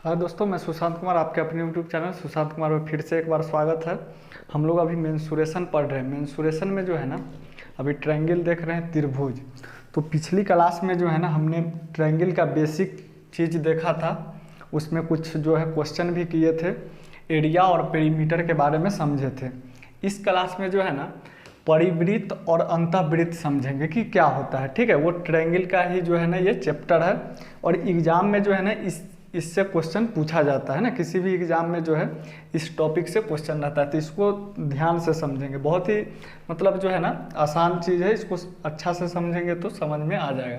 हाँ दोस्तों, मैं सुशांत कुमार, आपके अपने यूट्यूब चैनल सुशांत कुमार में फिर से एक बार स्वागत है। हम लोग अभी मेंसुरेशन पढ़ रहे हैं। मेंसुरेशन में जो है ना, अभी ट्रायंगल देख रहे हैं, त्रिभुज। तो पिछली क्लास में जो है ना, हमने ट्रायंगल का बेसिक चीज़ देखा था। उसमें कुछ जो है क्वेश्चन भी किए थे, एरिया और पेरीमीटर के बारे में समझे थे। इस क्लास में जो है ना, परिवृत्त और अंतःवृत्त समझेंगे कि क्या होता है। ठीक है, वो ट्रायंगल का ही जो है ना ये चैप्टर है। और एग्ज़ाम में जो है ना इससे क्वेश्चन पूछा जाता है ना, किसी भी एग्ज़ाम में जो है इस टॉपिक से क्वेश्चन रहता है। तो इसको ध्यान से समझेंगे, बहुत ही मतलब जो है ना आसान चीज़ है। इसको अच्छा से समझेंगे तो समझ में आ जाएगा।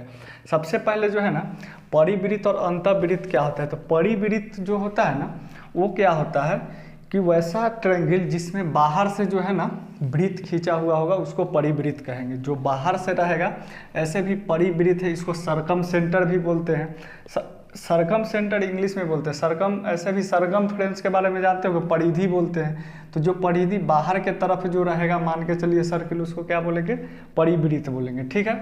सबसे पहले जो है ना, परिवृत्त और अंतःवृत्त क्या होता है। तो परिवृत्त जो होता है ना, वो क्या होता है कि वैसा ट्रायंगल जिसमें बाहर से जो है ना वृत्त खींचा हुआ होगा, उसको परिवृत्त कहेंगे। जो बाहर से रहेगा ऐसे भी परिवृत्त है। इसको सरकम सेंटर भी बोलते हैं। सरकम सेंटर इंग्लिश में बोलते हैं। सरकम ऐसे भी सरकम फ्रेंस के बारे में जानते हो, परिधि बोलते हैं। तो जो परिधि बाहर के तरफ जो रहेगा, मान के चलिए सर्किल, उसको क्या बोलेंगे, परिवृत्त बोलेंगे। ठीक है।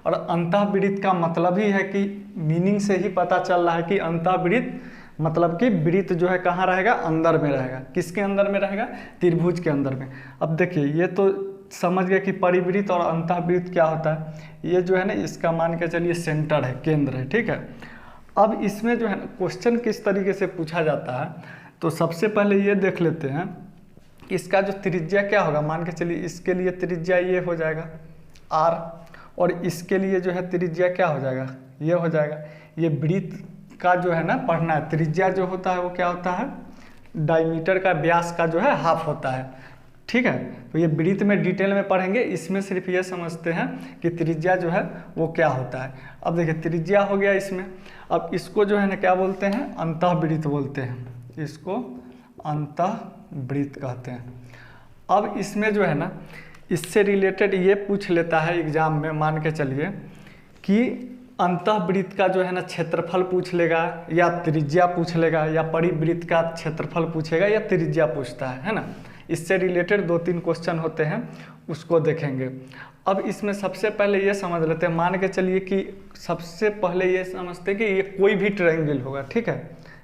और अंतःवृत्त का मतलब ही है कि मीनिंग से ही पता चल रहा है कि अंतःवृत्त मतलब कि वृत्त जो है कहाँ रहेगा, अंदर में रहेगा। किसके अंदर में रहेगा, त्रिभुज के अंदर में। अब देखिए, ये तो समझ गए कि परिवृत्त और अंतःवृत्त क्या होता है। ये जो है ना, इसका मान के चलिए सेंटर है, केंद्र है। ठीक है। अब इसमें जो है ना क्वेश्चन किस तरीके से पूछा जाता है, तो सबसे पहले ये देख लेते हैं इसका जो त्रिज्या क्या होगा। मान के चलिए इसके लिए त्रिज्या ये हो जाएगा r, और इसके लिए जो है त्रिज्या क्या हो जाएगा, ये हो जाएगा। ये वृत्त का जो है ना पढ़ना है। त्रिज्या जो होता है वो क्या होता है, डायमीटर का व्यास का जो है हाफ होता है। ठीक है। तो ये वृत्त में डिटेल में पढ़ेंगे, इसमें सिर्फ ये समझते हैं कि त्रिज्या जो है वो क्या होता है। अब देखिए, त्रिज्या हो गया इसमें। अब इसको जो है ना क्या बोलते हैं, अंतःवृत्त बोलते हैं। इसको अंतःवृत्त कहते हैं। अब इसमें जो है ना, इससे रिलेटेड ये पूछ लेता है एग्जाम में, मान के चलिए कि अंतःवृत्त का जो है ना क्षेत्रफल पूछ लेगा, या त्रिज्या पूछ लेगा, या परिवृत्त का क्षेत्रफल पूछेगा, या त्रिज्या पूछता है ना। इससे रिलेटेड 2-3 क्वेश्चन होते हैं, उसको देखेंगे। अब इसमें सबसे पहले ये समझ लेते हैं, मान के चलिए कि सबसे पहले ये समझते हैं कि ये कोई भी ट्रायंगल होगा। ठीक है।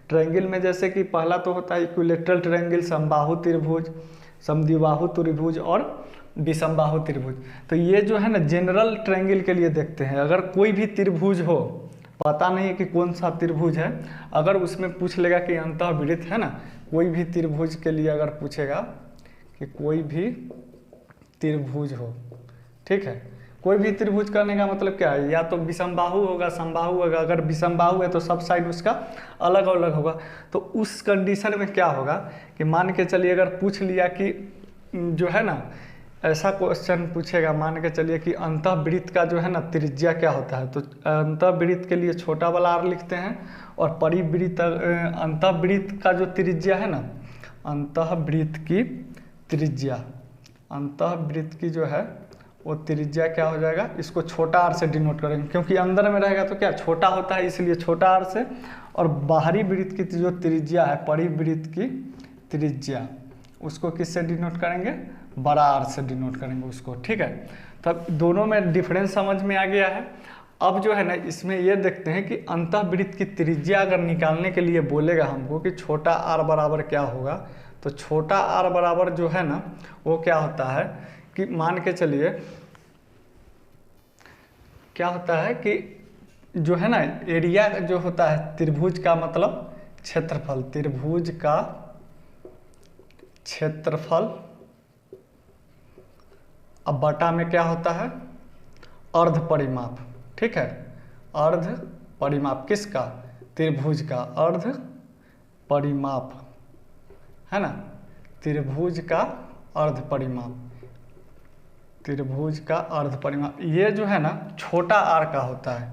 ट्रायंगल में जैसे कि पहला तो होता है इक्विलेटरल ट्रायंगल, समबाहु त्रिभुज, समद्विबाहु त्रिभुज और विषमबाहु त्रिभुज। तो ये जो है ना जनरल ट्रायंगल के लिए देखते हैं। अगर कोई भी त्रिभुज हो, पता नहीं है कि कौन सा त्रिभुज है, अगर उसमें पूछ लेगा कि अंतःवृत्त है ना, कोई भी त्रिभुज के लिए अगर पूछेगा कि कोई भी त्रिभुज हो, ठीक है, कोई भी त्रिभुज करने का मतलब क्या है, या तो विषमबाहु होगा, समबाहु होगा। अगर विषमबाहु है तो सब साइड उसका अलग अलग होगा। तो उस कंडीशन में क्या होगा कि मान के चलिए अगर पूछ लिया कि जो है ना, ऐसा क्वेश्चन पूछेगा, मान के चलिए कि अंतःवृत्त का जो है ना त्रिज्या क्या होता है, तो अंतःवृत्त के लिए छोटा वाला r लिखते हैं। और परिवृत्त अंतःवृत्त का जो त्रिज्या है ना, अंतःवृत्त की त्रिज्या, अंतःवृत्त की जो है वो त्रिज्या क्या हो जाएगा, इसको छोटा r से डिनोट करेंगे, क्योंकि अंदर में रहेगा तो क्या छोटा होता है, इसलिए छोटा r से। और बाहरी वृत्त की जो त्रिज्या है, परिवृत्त की त्रिज्या, उसको किससे डिनोट करेंगे, बड़ा R से डिनोट करेंगे उसको। ठीक है। तब दोनों में डिफरेंस समझ में आ गया है। अब जो है ना, इसमें ये देखते हैं कि अंतःवृत्त की त्रिज्या अगर निकालने के लिए बोलेगा हमको कि छोटा r बराबर क्या होगा, तो छोटा r बराबर जो है ना वो क्या होता है कि मान के चलिए क्या होता है कि जो है ना एरिया जो होता है त्रिभुज का, मतलब क्षेत्रफल, त्रिभुज का क्षेत्रफल। अब बटा में क्या होता है, अर्ध परिमाप। ठीक है। अर्ध परिमाप किसका, त्रिभुज का अर्ध परिमाप है ना, त्रिभुज का अर्ध परिमाप, त्रिभुज का अर्ध परिमाप। ये जो है ना छोटा r का होता है।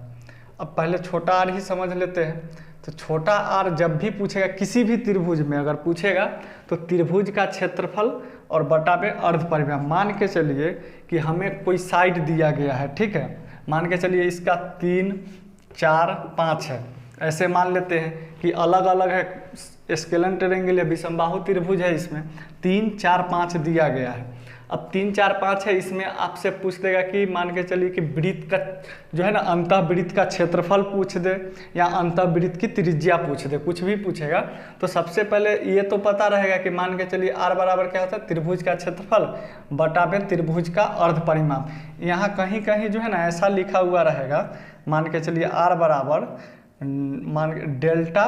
अब पहले छोटा r ही समझ लेते हैं। तो छोटा r जब भी पूछेगा किसी भी त्रिभुज में अगर पूछेगा, तो त्रिभुज का क्षेत्रफल और बटा पे अर्ध परिमाप। मान के चलिए कि हमें कोई साइड दिया गया है। ठीक है। मान के चलिए इसका 3, 4, 5 है। ऐसे मान लेते हैं कि अलग अलग है, स्केलन ट्रायंगल या विषमबाहु त्रिभुज है, इसमें 3, 4, 5 दिया गया है। अब 3 4 5 है, इसमें आपसे पूछ देगा कि मान के चलिए कि वृत्त का जो है ना अंतःवृत्त का क्षेत्रफल पूछ दे या अंतःवृत्त की त्रिज्या पूछ दे, कुछ भी पूछेगा तो सबसे पहले ये तो पता रहेगा कि मान के चलिए r बराबर क्या होता है, त्रिभुज का क्षेत्रफल बटा में त्रिभुज का अर्ध परिमाप। यहाँ कहीं कहीं जो है ना ऐसा लिखा हुआ रहेगा, मान के चलिए r बराबर मान डेल्टा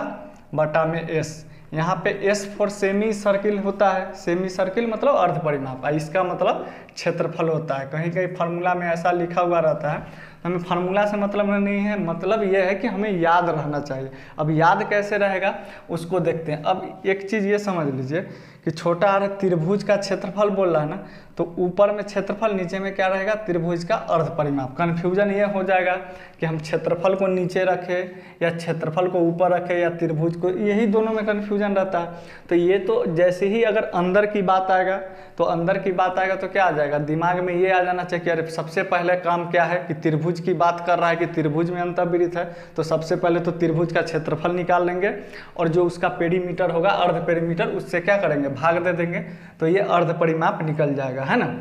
बटा में s, यहाँ पे S फॉर सेमी सर्किल होता है, सेमी सर्किल मतलब अर्ध परिमाप, इसका मतलब क्षेत्रफल होता है। कहीं कहीं फार्मूला में ऐसा लिखा हुआ रहता है, हमें फार्मूला से मतलब नहीं है, मतलब ये है कि हमें याद रहना चाहिए। अब याद कैसे रहेगा उसको देखते हैं। अब एक चीज़ ये समझ लीजिए कि छोटा r त्रिभुज का क्षेत्रफल बोल रहा है ना, तो ऊपर में क्षेत्रफल नीचे में क्या रहेगा, त्रिभुज का अर्ध परिमाप। कन्फ्यूजन ये हो जाएगा कि हम क्षेत्रफल को नीचे रखें या क्षेत्रफल को ऊपर रखें या त्रिभुज को, यही दोनों में कन्फ्यूजन रहता है। तो ये तो जैसे ही अगर अंदर की बात आएगा तो अंदर की बात आएगा तो क्या आ जाएगा, दिमाग में ये आ जाना चाहिए कि अरे सबसे पहले काम क्या है कि त्रिभुज की बात कर रहा है कि त्रिभुज में अंतःवृत्त है, तो सबसे पहले तो त्रिभुज का क्षेत्रफल निकाल लेंगे और जो उसका पेरीमीटर होगा अर्ध पेरीमीटर, उससे क्या करेंगे भाग दे देंगे, तो ये अर्ध परिमाप निकल जाएगा, है ना।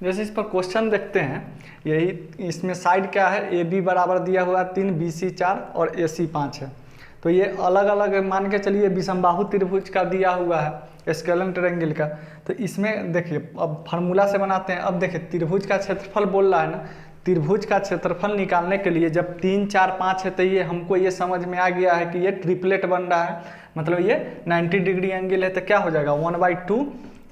जैसे इस पर क्वेश्चन देखते हैं, यही इसमें साइड क्या है, ए बी बराबर दिया हुआ 3, बी सी 4 और ए सी 5 है। तो ये अलग अलग मान के चलिए विषमबाहु त्रिभुज का दिया हुआ है, स्केलम ट्रायंगल का। तो इसमें देखिए अब फार्मूला से बनाते हैं। अब देखिए त्रिभुज का क्षेत्रफल बोल रहा है ना, त्रिभुज का क्षेत्रफल निकालने के लिए जब 3 4 5 है तो ये हमको ये समझ में आ गया है कि ये ट्रिपलेट बन रहा है, मतलब ये 90 डिग्री एंगल है। तो क्या हो जाएगा 1/2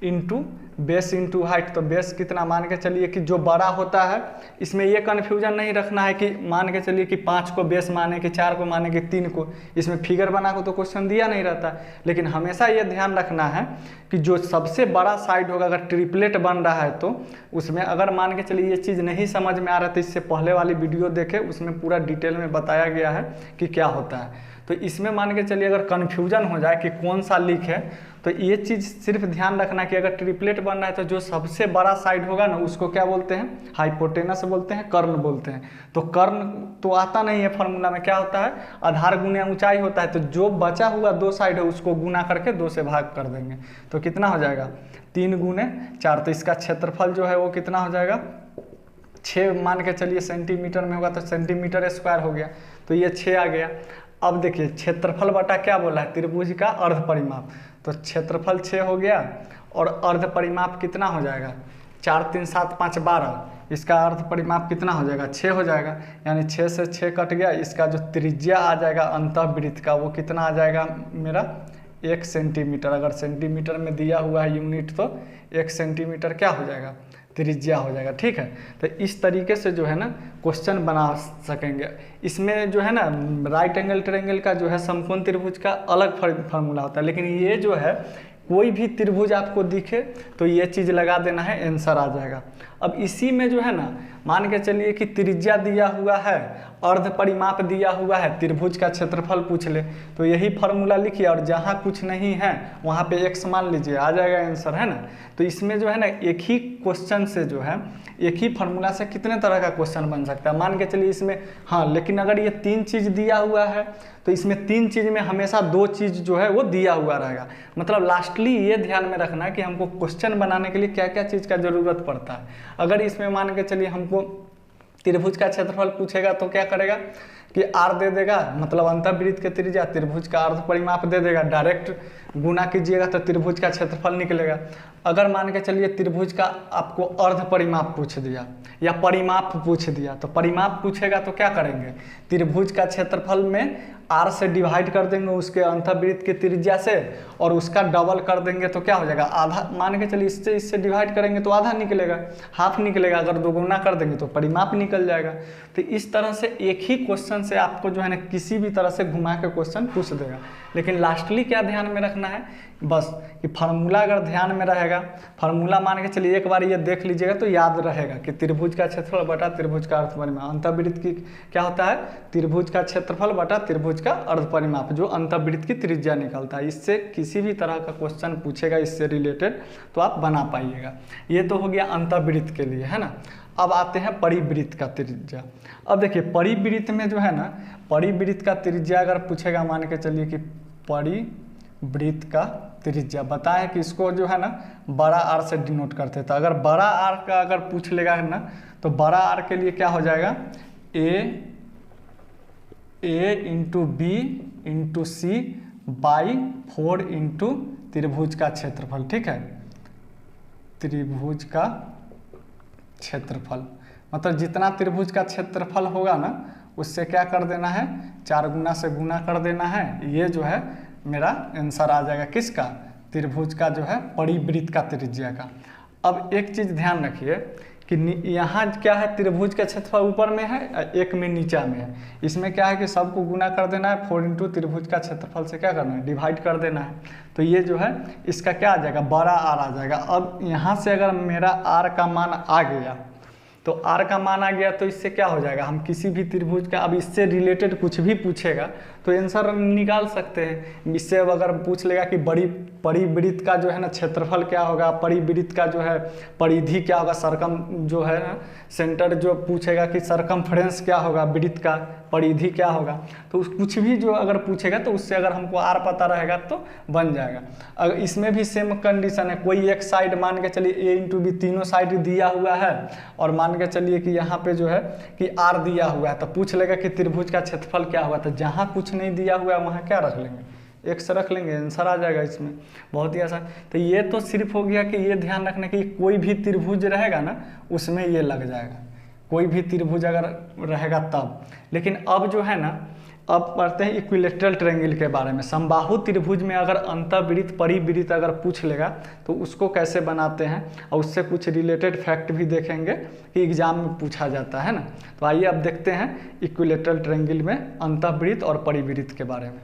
इंटू बेस इंटू हाइट। तो बेस कितना मान के चलिए कि जो बड़ा होता है, इसमें ये कन्फ्यूजन नहीं रखना है कि मान के चलिए कि 5 को बेस माने कि 4 को माने कि 3 को, इसमें फिगर बना को तो क्वेश्चन दिया नहीं रहता। लेकिन हमेशा ये ध्यान रखना है कि जो सबसे बड़ा साइड होगा, अगर ट्रिपलेट बन रहा है तो उसमें अगर मान के चलिए ये चीज़ नहीं समझ में आ रहा तो इससे पहले वाली वीडियो देखें, उसमें पूरा डिटेल में बताया गया है कि क्या होता है। तो इसमें मान के चलिए अगर कन्फ्यूजन हो जाए कि कौन सा लीक है, तो ये चीज़ सिर्फ ध्यान रखना कि अगर ट्रिपलेट बन रहा है तो जो सबसे बड़ा साइड होगा ना उसको क्या बोलते हैं, हाइपोटेनस बोलते हैं, कर्ण बोलते हैं। तो कर्ण तो आता नहीं है फार्मूला में, क्या होता है आधार गुना ऊंचाई होता है। तो जो बचा हुआ 2 साइड है उसको गुना करके 2 से भाग कर देंगे, तो कितना हो जाएगा 3 गुने 4। तो इसका क्षेत्रफल जो है वो कितना हो जाएगा 6 मान के चलिए सेंटीमीटर में होगा तो सेंटीमीटर स्क्वायर हो गया, तो ये 6 आ गया। अब देखिए क्षेत्रफल बटा क्या बोला है, त्रिभुज का अर्ध परिमाप। तो क्षेत्रफल 6 हो गया और अर्ध परिमाप कितना हो जाएगा 4 3 7 5 12, इसका अर्ध परिमाप कितना हो जाएगा 6 हो जाएगा। यानी 6 से 6 कट गया, इसका जो त्रिज्या आ जाएगा अंतःवृत्त का वो कितना आ जाएगा मेरा 1 सेंटीमीटर। अगर सेंटीमीटर में दिया हुआ है यूनिट तो 1 सेंटीमीटर क्या हो जाएगा त्रिज्या हो जाएगा, ठीक है। तो इस तरीके से जो है ना क्वेश्चन बना सकेंगे। इसमें जो है ना राइट एंगल ट्रायंगल का जो है समकोण त्रिभुज का अलग फार्मूला होता है, लेकिन ये जो है कोई भी त्रिभुज आपको दिखे तो ये चीज़ लगा देना है, आंसर आ जाएगा। अब इसी में जो है ना मान के चलिए कि त्रिज्या दिया हुआ है, अर्ध परिमाप दिया हुआ है, त्रिभुज का क्षेत्रफल पूछ ले, तो यही फार्मूला लिखिए और जहाँ कुछ नहीं है वहाँ पे x मान लीजिए, आ जाएगा आंसर, है ना। तो इसमें जो है ना एक ही क्वेश्चन से जो है एक ही फार्मूला से कितने तरह का क्वेश्चन बन सकता है मान के चलिए इसमें। हाँ, लेकिन अगर ये 3 चीज़ दिया हुआ है तो इसमें 3 चीज़ में हमेशा 2 चीज़ जो है वो दिया हुआ रहेगा। मतलब लास्टली ये ध्यान में रखना है कि हमको क्वेश्चन बनाने के लिए क्या क्या चीज़ का ज़रूरत पड़ता है। अगर इसमें मान के चलिए हमको त्रिभुज का क्षेत्रफल पूछेगा तो क्या करेगा कि r दे देगा, मतलब अंतःवृत्त के त्रिज्या, त्रिभुज का अर्ध परिमाप दे देगा, डायरेक्ट गुना कीजिएगा तो त्रिभुज का क्षेत्रफल निकलेगा। अगर मान के चलिए त्रिभुज का आपको अर्ध परिमाप पूछ दिया या परिमाप पूछ दिया, तो परिमाप पूछेगा तो क्या करेंगे, त्रिभुज का क्षेत्रफल में r से डिवाइड कर देंगे उसके अंतःवृत्त की त्रिज्या से और उसका डबल कर देंगे तो क्या हो जाएगा आधा। मान के चलिए इससे डिवाइड करेंगे तो आधा निकलेगा, हाफ निकलेगा, अगर 2 गुना कर देंगे तो परिमाप निकल जाएगा। तो इस तरह से एक ही क्वेश्चन से आपको जो है ना किसी भी तरह से घुमा के क्वेश्चन पूछ देगा। लेकिन लास्टली क्या ध्यान में रखना है बस कि फार्मूला अगर ध्यान में रहेगा, फार्मूला मान के चलिए एक बार ये देख लीजिएगा तो याद रहेगा कि त्रिभुज का क्षेत्रफल बटा त्रिभुज का अर्ध परिमाप। अंतःवृत्त की क्या होता है, त्रिभुज का क्षेत्रफल बटा त्रिभुज का अर्ध परिमाप, जो अंतःवृत्त की त्रिज्या निकलता है। इससे किसी भी तरह का क्वेश्चन पूछेगा इससे रिलेटेड तो आप बना पाइएगा। ये तो हो गया अंतःवृत्त के लिए, है ना। अब आते हैं परिवृत्त का त्रिज्या। अब देखिए परिवृत्त में जो है ना, परिवृत्त का त्रिज्या अगर पूछेगा मान के चलिए कि परिवृत्त का त्रिज्या बताएं कि इसको जो है ना बड़ा आर से डिनोट करते हैं। तो अगर बड़ा आर का अगर पूछ लेगा है ना तो बड़ा आर के लिए क्या हो जाएगा a into b into c by 4 into त्रिभुज का क्षेत्रफल। ठीक है, त्रिभुज का क्षेत्रफल मतलब जितना त्रिभुज का क्षेत्रफल होगा ना उससे क्या कर देना है 4 गुना से गुना कर देना है। ये जो है मेरा आंसर आ जाएगा किसका, त्रिभुज का जो है परिवृत्त का त्रिज्या का। अब एक चीज ध्यान रखिए कि यहाँ क्या है त्रिभुज का क्षेत्रफल ऊपर में है, एक में नीचा में है। इसमें क्या है कि सबको गुना कर देना है, 4 इंटू त्रिभुज का क्षेत्रफल से क्या करना है डिवाइड कर देना है। तो ये जो है इसका क्या आ जाएगा बड़ा आर आ जाएगा। अब यहाँ से अगर मेरा आर का मान आ गया तो आर का मान आ गया तो इससे क्या हो जाएगा हम किसी भी त्रिभुज का अब इससे रिलेटेड कुछ भी पूछेगा तो आंसर निकाल सकते हैं। इससे अब अगर पूछ लेगा कि बड़ी परिवृत्त का जो है ना क्षेत्रफल क्या होगा, परिवृत्त का जो है परिधि क्या होगा, सरकम जो है ना सेंटर जो पूछेगा कि सरकमफ्रेंस क्या होगा, वृत्त का परिधि क्या होगा, तो कुछ भी जो अगर पूछेगा तो उससे अगर हमको आर पता रहेगा तो बन जाएगा। अगर इसमें भी सेम कंडीशन है, कोई एक साइड मान के चलिए ए इंटू बी तीनों साइड दिया हुआ है और मान के चलिए कि यहाँ पे जो है कि आर दिया हुआ है तो पूछ लेगा कि त्रिभुज का क्षेत्रफल क्या हुआ। तो जहाँ कुछ नहीं दिया हुआ है वहाँ क्या रख लेंगे एक्स रख लेंगे, आंसर आ जाएगा इसमें। बहुत ही आसान। तो ये तो सिर्फ हो गया कि ये ध्यान रखना कि कोई भी त्रिभुज रहेगा ना उसमें ये लग जाएगा, कोई भी त्रिभुज अगर रहेगा तब। लेकिन अब जो है ना अब पढ़ते हैं इक्विलेटरल ट्रायंगल के बारे में। समबाहु त्रिभुज में अगर अंतःवृत्त परिवृत्त अगर पूछ लेगा तो उसको कैसे बनाते हैं और उससे कुछ रिलेटेड फैक्ट भी देखेंगे कि एग्जाम में पूछा जाता है ना। तो आइए अब देखते हैं इक्विलेटरल ट्रायंगल में अंतःवृत्त और परिवृत्त के बारे में।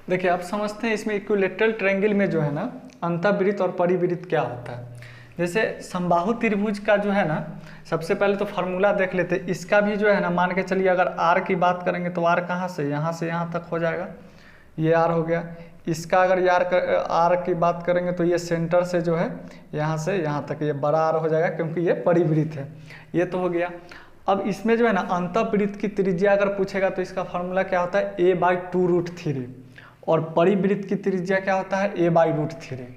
देखिए आप समझते हैं इसमें इक्विलेटरल ट्रायंगल में जो है ना अंतःवृत्त और परिवृत्त क्या होता है। जैसे समबाहु त्रिभुज का जो है ना सबसे पहले तो फार्मूला देख लेते हैं। इसका भी जो है ना मान के चलिए अगर आर की बात करेंगे तो आर कहाँ से यहाँ तक हो जाएगा, ये आर हो गया। इसका अगर आर की बात करेंगे तो ये सेंटर से जो है यहाँ से यहाँ तक ये बड़ा आर हो जाएगा क्योंकि ये परिवृत्त है। ये तो हो गया। अब इसमें जो है ना अंतःवृत्त की त्रिज्या अगर पूछेगा तो इसका फार्मूला क्या होता है a/2√3 और परिवृत्त की त्रिज्या क्या होता है a/√3।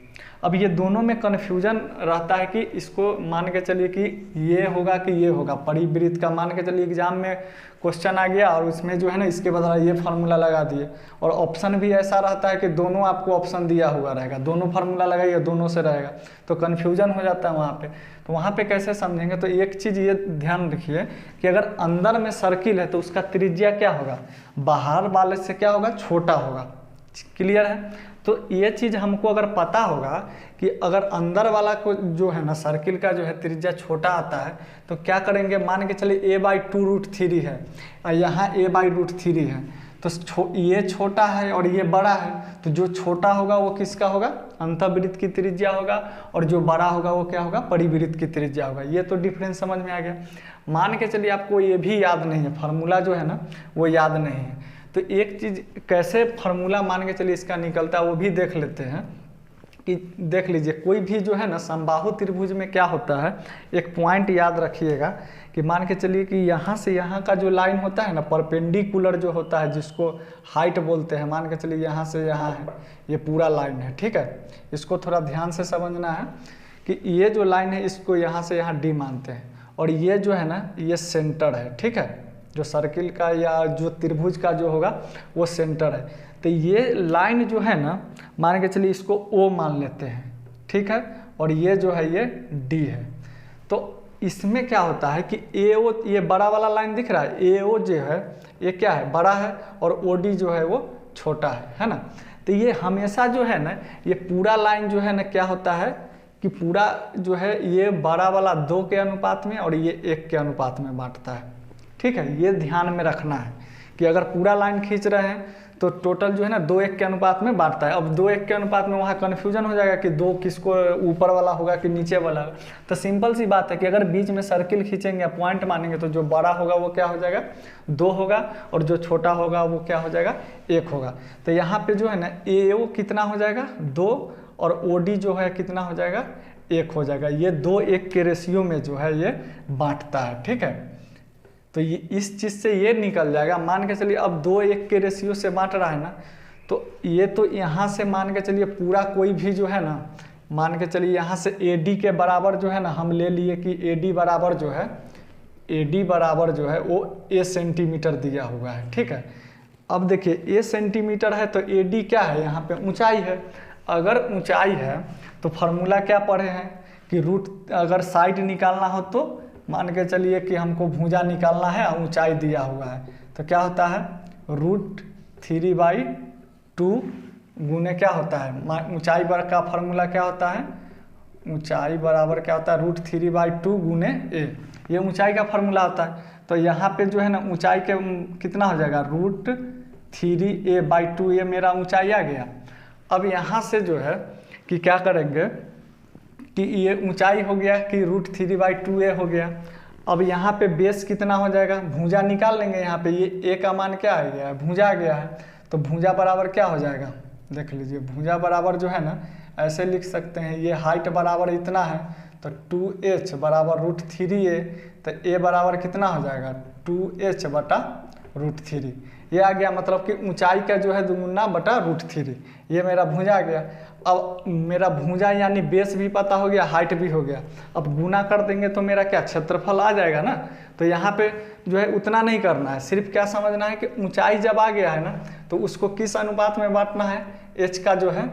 अब ये दोनों में कन्फ्यूजन रहता है कि इसको मान के चलिए कि ये होगा कि ये होगा। परिवृत्त का मान के चलिए एग्जाम में क्वेश्चन आ गया और उसमें जो है ना इसके बदला ये फार्मूला लगा दिए। और ऑप्शन भी ऐसा रहता है कि दोनों आपको ऑप्शन दिया हुआ रहेगा, दोनों फार्मूला लगाइए दोनों से रहेगा तो कन्फ्यूजन हो जाता है वहाँ पे। तो वहाँ पे कैसे समझेंगे, तो एक चीज़ ये ध्यान रखिए कि अगर अंदर में सर्किल है तो उसका त्रिज्या क्या होगा बाहर वाले से क्या होगा छोटा होगा। क्लियर है। तो ये चीज़ हमको अगर पता होगा कि अगर अंदर वाला को जो है ना सर्किल का जो है त्रिज्या छोटा आता है तो क्या करेंगे, मान के चलिए a/2√3 है और यहाँ a/√3 है तो ये छोटा है और ये बड़ा है तो जो छोटा होगा वो किसका होगा अंतःवृत्त की त्रिज्या होगा और जो बड़ा होगा वो क्या होगा परिवृत्त की त्रिज्या होगा। ये तो डिफरेंस समझ में आ गया। मान के चलिए आपको ये भी याद नहीं है, फार्मूला जो है ना वो याद नहीं है तो एक चीज़ कैसे फार्मूला मान के चलिए इसका निकलता है वो भी देख लेते हैं कि देख लीजिए कोई भी जो है ना समबाहु त्रिभुज में क्या होता है। एक पॉइंट याद रखिएगा कि मान के चलिए कि यहाँ से यहाँ का जो लाइन होता है ना परपेंडिकुलर जो होता है जिसको हाइट बोलते हैं, मान के चलिए यहाँ से यहाँ है ये पूरा लाइन है। ठीक है, इसको थोड़ा ध्यान से समझना है कि ये जो लाइन है इसको यहाँ से यहाँ डी मानते हैं और ये जो है ना ये सेंटर है। ठीक है, जो सर्किल का या जो त्रिभुज का जो होगा वो सेंटर है। तो ये लाइन जो है ना मान के चलिए इसको O मान लेते हैं। ठीक है, और ये जो है ये D है। तो इसमें क्या होता है कि AO ये बड़ा वाला लाइन दिख रहा है, AO जो है ये क्या है बड़ा है और OD जो है वो छोटा है ना। तो ये हमेशा जो है ना ये पूरा लाइन जो है ना क्या होता है कि पूरा जो है ये बड़ा वाला 2 के अनुपात में और ये 1 के अनुपात में बांटता है। ठीक है, ये ध्यान में रखना है कि अगर पूरा लाइन खींच रहे हैं तो टोटल जो है ना 2:1 के अनुपात में बांटता है। अब 2:1 के अनुपात में वहाँ कन्फ्यूजन हो जाएगा कि 2 किसको ऊपर वाला होगा कि नीचे वाला। तो सिंपल सी बात है कि अगर बीच में सर्किल खींचेंगे पॉइंट मानेंगे तो जो बड़ा होगा वो क्या हो जाएगा 2 होगा और जो छोटा होगा वो क्या हो जाएगा 1 होगा। तो यहाँ पे जो है ना AO कितना हो जाएगा 2 और OD जो है कितना हो जाएगा 1 हो जाएगा। ये 2:1 के रेशियो में जो है ये बांटता है। ठीक है, तो ये इस चीज़ से ये निकल जाएगा। मान के चलिए अब 2:1 के रेशियो से बांट रहा है ना तो ये तो यहाँ से मान के चलिए पूरा कोई भी जो है ना, मान के चलिए यहाँ से AD के बराबर जो है ना, हम ले लिए कि AD बराबर जो है, AD बराबर जो है वो A सेंटीमीटर दिया हुआ है, ठीक है। अब देखिए A सेंटीमीटर है तो AD क्या है, यहाँ पे ऊंचाई है। अगर ऊंचाई है तो फार्मूला क्या पढ़े हैं कि रूट, अगर साइड निकालना हो तो मान के चलिए कि हमको भुजा निकालना है और ऊंचाई दिया हुआ है, तो क्या होता है √3/2 गुने क्या होता है, ऊंचाई बर का फार्मूला क्या होता है, ऊंचाई बराबर क्या होता है √3/2 गुने A, ये ऊंचाई का फार्मूला होता है। तो यहाँ पे जो है ना ऊंचाई के कितना हो जाएगा √3a/2, ये मेरा ऊंचाई आ गया। अब यहाँ से जो है कि क्या करेंगे कि ये ऊंचाई हो गया कि √3/2a हो गया। अब यहाँ पे बेस कितना हो जाएगा, भुजा निकाल लेंगे। यहाँ पे ये A का मान क्या आ गया है, भुजा आ गया है, तो भुजा बराबर क्या हो जाएगा, देख लीजिए भुजा बराबर जो है ना ऐसे लिख सकते हैं, ये हाइट बराबर इतना है तो 2h बराबर √3a, तो A बराबर कितना हो जाएगा 2h/√3, ये आ गया। मतलब कि ऊंचाई का जो है 2×√3, ये मेरा भुजा आ गया। अब मेरा भुजा यानी बेस भी पता हो गया, हाइट भी हो गया। अब गुना कर देंगे तो मेरा क्या क्षेत्रफल आ जाएगा ना। तो यहाँ पे जो है उतना नहीं करना है, सिर्फ क्या समझना है कि ऊंचाई जब आ गया है ना तो उसको किस अनुपात में बांटना है, h का जो है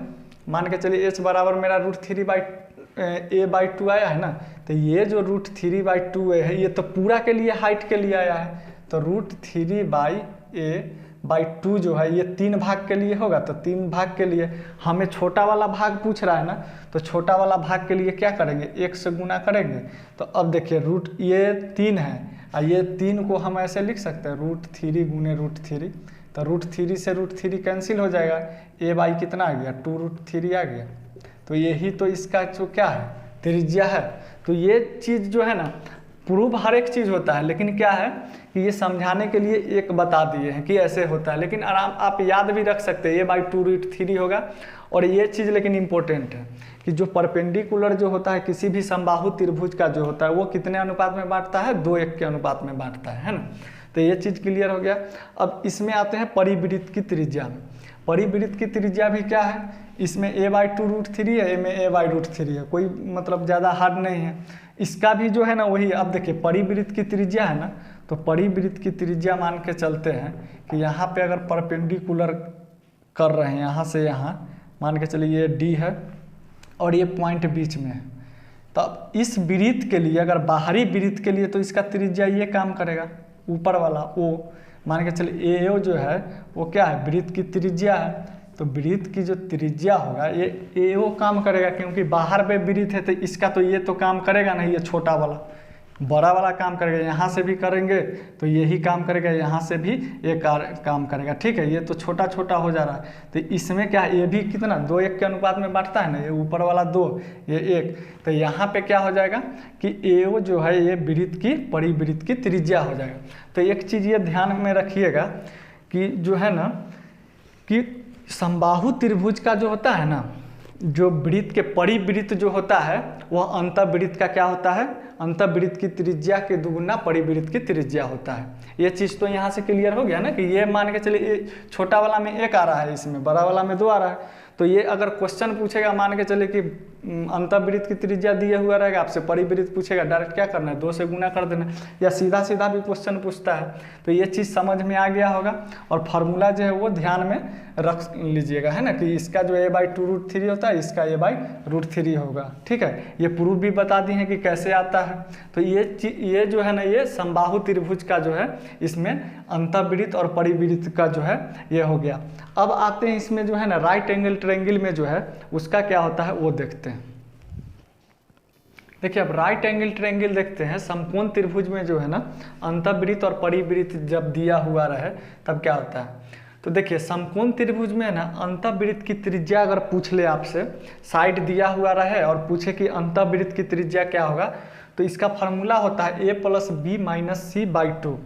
मान के चलिए h बराबर मेरा √3a/2 आया है ना, तो ये जो √3/2 है ये तो पूरा के लिए हाइट के लिए आया है, तो √3a/2 जो है ये 3 भाग के लिए होगा, तो 3 भाग के लिए हमें छोटा वाला भाग पूछ रहा है ना, तो छोटा वाला भाग के लिए क्या करेंगे 1 से गुना करेंगे। तो अब देखिए ये 3 है और ये 3 को हम ऐसे लिख सकते हैं √3 गुने √3, तो √3 से √3 कैंसिल हो जाएगा, a/, कितना आ गया 2√3 आ गया। तो यही तो इसका जो क्या है त्रिज्या है। तो ये चीज़ जो है ना प्रूफ हर एक चीज़ होता है, लेकिन क्या है कि ये समझाने के लिए एक बता दिए हैं कि ऐसे होता है, लेकिन आराम आप याद भी रख सकते हैं a/2√3 होगा। और ये चीज़ लेकिन इम्पोर्टेंट है कि जो परपेंडिकुलर जो होता है किसी भी समबाहु त्रिभुज का जो होता है वो कितने अनुपात में बांटता है, 2:1 के अनुपात में बांटता है ना। तो ये चीज़ क्लियर हो गया। अब इसमें आते हैं परिवृत्त की त्रिज्या में। परिवृत्त की त्रिज्या भी क्या है, इसमें a/2√3 है, में a/√3 है, कोई मतलब ज़्यादा हार्ड नहीं है। इसका भी जो है ना वही, अब देखिए परिवृत्त की त्रिज्या है ना, तो परिवृत्त की त्रिज्या मान के चलते हैं कि यहाँ पे अगर परपेंडिकुलर कर रहे हैं यहाँ से यहाँ, मान के चलिए ये D है और ये पॉइंट बीच में है, तो इस वृत्त के लिए अगर बाहरी वृत्त के लिए तो इसका त्रिज्या ये काम करेगा, ऊपर वाला O मान के चलिए AO जो है वो क्या है वृत्त की त्रिज्या है, तो वृत्त की जो त्रिज्या होगा ये AO काम करेगा, क्योंकि बाहर पे वृत्त है तो इसका तो ये तो काम करेगा नहीं, ये छोटा वाला, बड़ा वाला काम करेगा। यहाँ से भी करेंगे तो यही काम करेगा, यहाँ से भी ये काम करेगा, ठीक है। ये तो छोटा छोटा हो जा रहा है, तो इसमें क्या है ये भी कितना 2:1 के अनुपात में बांटता है ना, ये ऊपर वाला 2 ये 1, तो यहाँ पे क्या हो जाएगा कि AO जो है ये वृत्त की परिवृत्त की त्रिज्या हो जाएगा। तो एक चीज़ ये ध्यान में रखिएगा कि जो है ना कि समबाहु त्रिभुज का जो होता है ना, जो वृत्त के परिवृत्त जो होता है वह अंतःवृत्त का क्या होता है, अंतःवृत्त की त्रिज्या के दुगुना परिवृत्त की त्रिज्या होता है। ये चीज़ तो यहाँ से क्लियर हो गया ना कि ये मान के चलिए छोटा वाला में 1 आ रहा है, इसमें बड़ा वाला में 2 आ रहा है, तो ये अगर क्वेश्चन पूछेगा मान के चले कि अंतःवृत्त की त्रिज्या दिया हुआ रहेगा, आपसे परिवृत्त पूछेगा डायरेक्ट क्या करना है 2 से गुना कर देना, या सीधा सीधा भी क्वेश्चन पूछता है। तो ये चीज़ समझ में आ गया होगा, और फार्मूला जो है वो ध्यान में रख लीजिएगा है ना कि इसका जो a/2√3 होता है इसका a/√3 होगा, ठीक है। ये प्रूफ भी बता दी है कि कैसे आता है। तो ये जो है ना ये समबाहु त्रिभुज का जो है इसमें अंतःवृत्त और परिवृत्त का जो है ये हो गया। अब आते हैं इसमें जो है ना राइट एंगल ट्रायंगल में जो है उसका क्या होता है वो देखते हैं। देखिए अब राइट एंगल ट्रायंगल देखते हैं, समकोण त्रिभुज में जो है ना अंतःवृत्त और परिवृत्त जब दिया हुआ रहे तब क्या होता है। तो देखिए समकोण त्रिभुज में ना अंतःवृत्त की त्रिज्या अगर पूछ ले आपसे, साइड दिया हुआ रहे और पूछे कि अंतःवृत्त की त्रिज्या क्या होगा, तो इसका फार्मूला होता है a + b - c/2।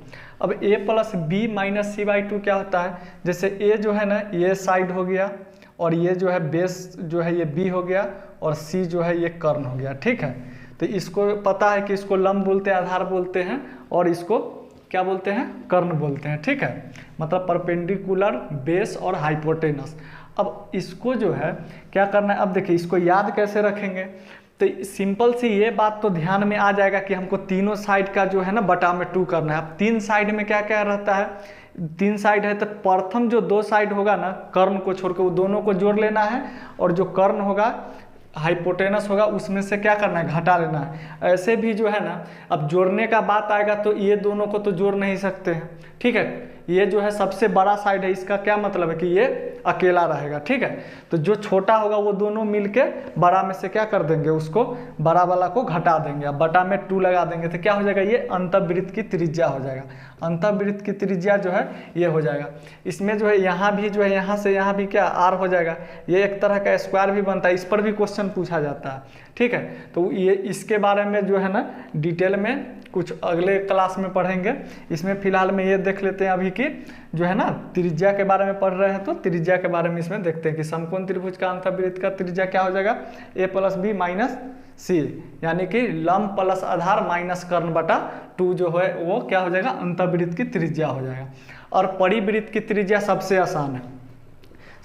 अब a + b - c/2 क्या होता है, जैसे a जो है ना ये साइड हो गया और ये जो है बेस जो है ये b हो गया और c जो है ये कर्ण हो गया, ठीक है। तो इसको पता है कि इसको लंब बोलते हैं, आधार बोलते हैं, और इसको क्या बोलते हैं, कर्ण बोलते हैं, ठीक है, मतलब परपेंडिकुलर, बेस और हाइपोटेनस। अब इसको जो है क्या करना है, अब देखिए इसको याद कैसे रखेंगे, तो सिंपल सी ये बात तो ध्यान में आ जाएगा कि हमको तीनों साइड का जो है ना बटा में 2 करना है। अब 3 साइड में क्या क्या रहता है, 3 साइड है तो प्रथम जो 2 साइड होगा ना कर्ण को छोड़ के वो दोनों को जोड़ लेना है, और जो कर्ण होगा हाइपोटेनस होगा उसमें से क्या करना है, घटा लेना है। ऐसे भी जो है ना अब जोड़ने का बात आएगा तो ये दोनों को तो जोड़ नहीं सकते हैं, ठीक है, ये जो है सबसे बड़ा साइड है, इसका क्या मतलब है कि ये अकेला रहेगा, ठीक है, तो जो छोटा होगा वो दोनों मिलके बड़ा में से क्या कर देंगे, उसको बड़ा वाला को घटा देंगे, अब बटा में 2 लगा देंगे तो क्या हो जाएगा, ये अंतःवृत्त की त्रिज्या हो जाएगा। अंतःवृत्त की त्रिज्या जो है ये हो जाएगा। इसमें जो है यहाँ भी जो है यहाँ से यहाँ भी क्या आर हो जाएगा, ये एक तरह का स्क्वायर भी बनता है, इस पर भी क्वेश्चन पूछा जाता है, ठीक है, तो ये इसके बारे में जो है ना डिटेल में कुछ अगले क्लास में पढ़ेंगे। इसमें फिलहाल में ये देख लेते हैं अभी कि जो है ना त्रिज्या के बारे में पढ़ रहे हैं तो त्रिज्या के बारे में इसमें देखते हैं कि समकोण त्रिभुज का अंतःवृत्त का त्रिज्या क्या हो जाएगा, a + b - c, यानी कि लंब प्लस आधार माइनस कर्ण बटा 2 जो है वो क्या हो जाएगा, अंतःवृत्त की त्रिज्या हो जाएगा। और परिवृत्त की त्रिज्या सबसे आसान है,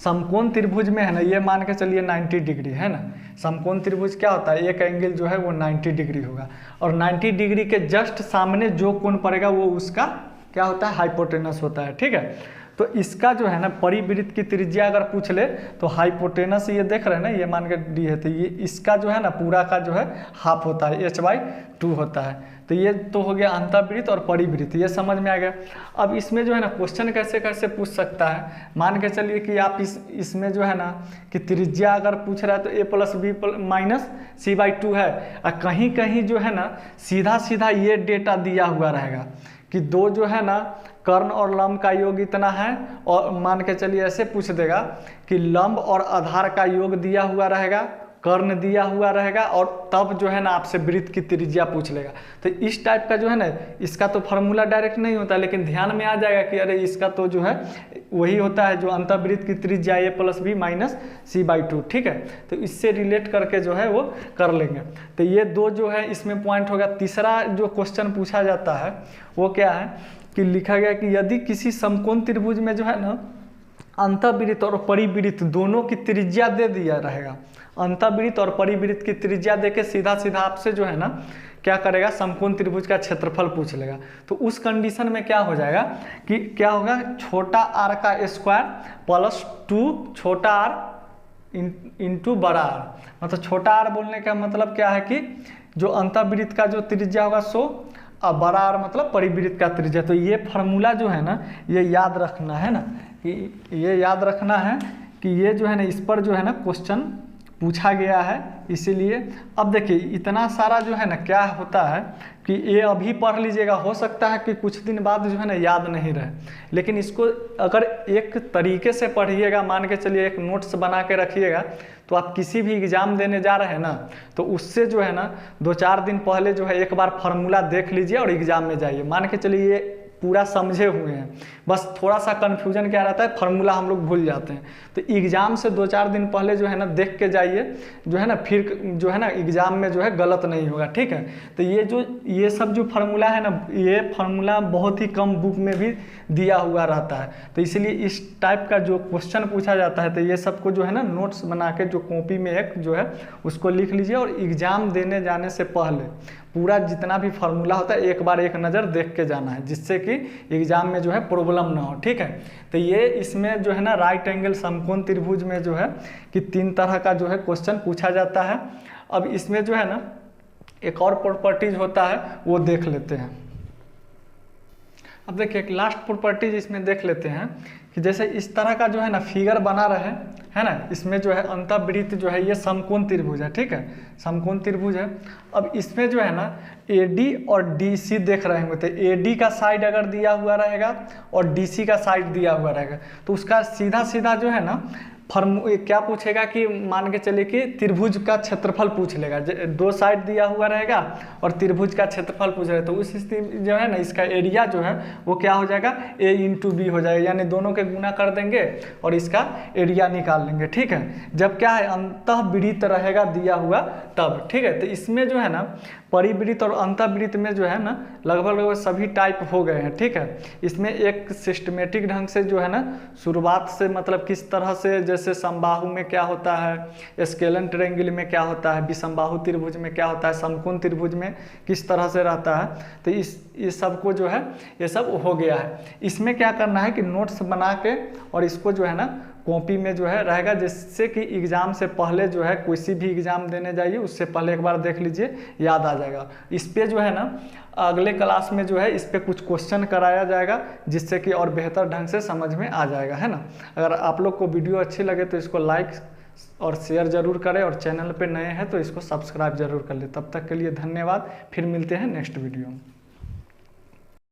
समकोण त्रिभुज में है ना ये मान के चलिए 90 डिग्री है ना, समकोण त्रिभुज क्या होता है, एक एंगल जो है वो 90 डिग्री होगा, और 90 डिग्री के जस्ट सामने जो कोण पड़ेगा वो उसका क्या होता है, हाइपोटेनस होता है, ठीक है। तो इसका जो है ना परिवृत्त की त्रिज्या अगर पूछ ले तो हाइपोटेनस ये देख रहे हैं ना, ये मान के डी है, तो ये इसका जो है ना पूरा का जो है हाफ होता है, h/2 होता है। तो ये तो हो गया अंतःवृत्त और परिवृत्त, ये समझ में आ गया। अब इसमें जो है ना क्वेश्चन कैसे कैसे पूछ सकता है, मान के चलिए कि आप इसमें जो है ना कि त्रिज्या अगर पूछ रहा है तो a + b - c/2 है, और कहीं कहीं जो है ना सीधा सीधा ये डेटा दिया हुआ रहेगा कि 2 जो है ना कर्ण और लंब का योग इतना है, और मान के चलिए ऐसे पूछ देगा कि लंब और आधार का योग दिया हुआ रहेगा, कर्ण दिया हुआ रहेगा, और तब जो है ना आपसे वृत्त की त्रिज्या पूछ लेगा। तो इस टाइप का जो है ना इसका तो फार्मूला डायरेक्ट नहीं होता, लेकिन ध्यान में आ जाएगा कि अरे इसका तो जो है वही होता है जो अंतःवृत्त की त्रिज्या a + b - c/2, ठीक है, तो इससे रिलेट करके जो है वो कर लेंगे। तो ये 2 जो है इसमें पॉइंट होगा। तीसरा जो क्वेश्चन पूछा जाता है वो क्या है कि लिखा गया कि यदि किसी समकोण त्रिभुज में जो है ना अंतःवृत्त और परिवृत्त दोनों की त्रिज्या दे दिया रहेगा, अंतःवृत्त और परिवृत्त की त्रिज्या देके सीधा सीधा आपसे जो है ना क्या करेगा, समकोण त्रिभुज का क्षेत्रफल पूछ लेगा। तो उस कंडीशन में क्या हो जाएगा कि क्या होगा, छोटा r का स्क्वायर + 2 छोटा r इंटू बड़ा r, मतलब छोटा r बोलने का मतलब क्या है कि जो अंतःवृत्त का जो त्रिज्या होगा 100, और बड़ा r मतलब परिवृत्त का त्रिज्या। तो ये फार्मूला जो है ना ये याद रखना है ना, कि ये याद रखना है कि ये जो है ना इस पर जो है ना क्वेश्चन पूछा गया है, इसीलिए। अब देखिए इतना सारा जो है ना क्या होता है कि ये अभी पढ़ लीजिएगा, हो सकता है कि कुछ दिन बाद जो है ना याद नहीं रहे, लेकिन इसको अगर एक तरीके से पढ़िएगा, मान के चलिए एक नोट्स बना के रखिएगा, तो आप किसी भी एग्जाम देने जा रहे हैं ना तो उससे जो है ना 2-4 दिन पहले जो है एक बार फार्मूला देख लीजिए और एग्जाम में जाइए। मान के चलिए ये पूरा समझे हुए हैं, बस थोड़ा सा कन्फ्यूजन क्या रहता है, फार्मूला हम लोग भूल जाते हैं, तो एग्जाम से 2-4 दिन पहले जो है ना देख के जाइए, जो है ना फिर जो है ना एग्जाम में जो है गलत नहीं होगा, ठीक है। तो ये सब जो फार्मूला है ना, ये फार्मूला बहुत ही कम बुक में भी दिया हुआ रहता है, तो इसलिए इस टाइप का जो क्वेश्चन पूछा जाता है तो ये सबको जो है ना नोट्स बना के जो कॉपी में एक जो है उसको लिख लीजिए, और एग्जाम देने जाने से पहले पूरा जितना भी फार्मूला होता है एक बार एक नज़र देख के जाना है, जिससे कि एग्जाम में जो है प्रॉब्लम ना हो, ठीक है। तो ये इसमें जो है ना राइट एंगल समकोण त्रिभुज में जो है कि 3 तरह का जो है क्वेश्चन पूछा जाता है। अब इसमें जो है ना एक और प्रॉपर्टीज होता है वो देख लेते हैं। अब देखिए एक लास्ट प्रॉपर्टीज इसमें देख लेते हैं कि जैसे इस तरह का जो है ना फिगर बना रहे है ना, इसमें जो है अंतःवृत्त जो है ये समकोण त्रिभुज है, ठीक है, समकोण त्रिभुज है। अब इसमें जो है ना AD और DC देख रहे होंगे, तो AD का साइड अगर दिया हुआ रहेगा और DC का साइड दिया हुआ रहेगा तो उसका सीधा सीधा जो है ना क्या पूछेगा कि मान के चलिए कि त्रिभुज का क्षेत्रफल पूछ लेगा, दो साइड दिया हुआ रहेगा और त्रिभुज का क्षेत्रफल पूछ रहे हैं, तो उस स्थिति में जो है ना इसका एरिया जो है वो क्या हो जाएगा, a इंटू बी हो जाएगा, यानी दोनों के गुना कर देंगे और इसका एरिया निकाल लेंगे। ठीक है, जब क्या है अंतःवृत्त रहेगा दिया हुआ तब। ठीक है, तो इसमें जो है ना परिवृत्त और अंतःवृत्त में जो है ना लगभग सभी टाइप हो गए हैं। ठीक है, इसमें एक सिस्टमेटिक ढंग से जो है ना शुरुआत से मतलब किस तरह से, जैसे समबाहु में क्या होता है, स्केलन ट्रायंगल में क्या होता है, विषमबाहु त्रिभुज में क्या होता है, समकोण त्रिभुज में किस तरह से रहता है, तो इस सब को जो है ये सब हो गया है। इसमें क्या करना है कि नोट्स बना के और इसको जो है ना कॉपी में जो है रहेगा, जिससे कि एग्ज़ाम से पहले जो है किसी भी एग्ज़ाम देने जाइए उससे पहले एक बार देख लीजिए, याद आ जाएगा। इस पे जो है ना अगले क्लास में जो है इस पे कुछ क्वेश्चन कराया जाएगा, जिससे कि और बेहतर ढंग से समझ में आ जाएगा, है ना। अगर आप लोग को वीडियो अच्छी लगे तो इसको लाइक और शेयर जरूर करें, और चैनल पे नए हैं तो इसको सब्सक्राइब जरूर कर लें। तब तक के लिए धन्यवाद, फिर मिलते हैं नेक्स्ट वीडियो में।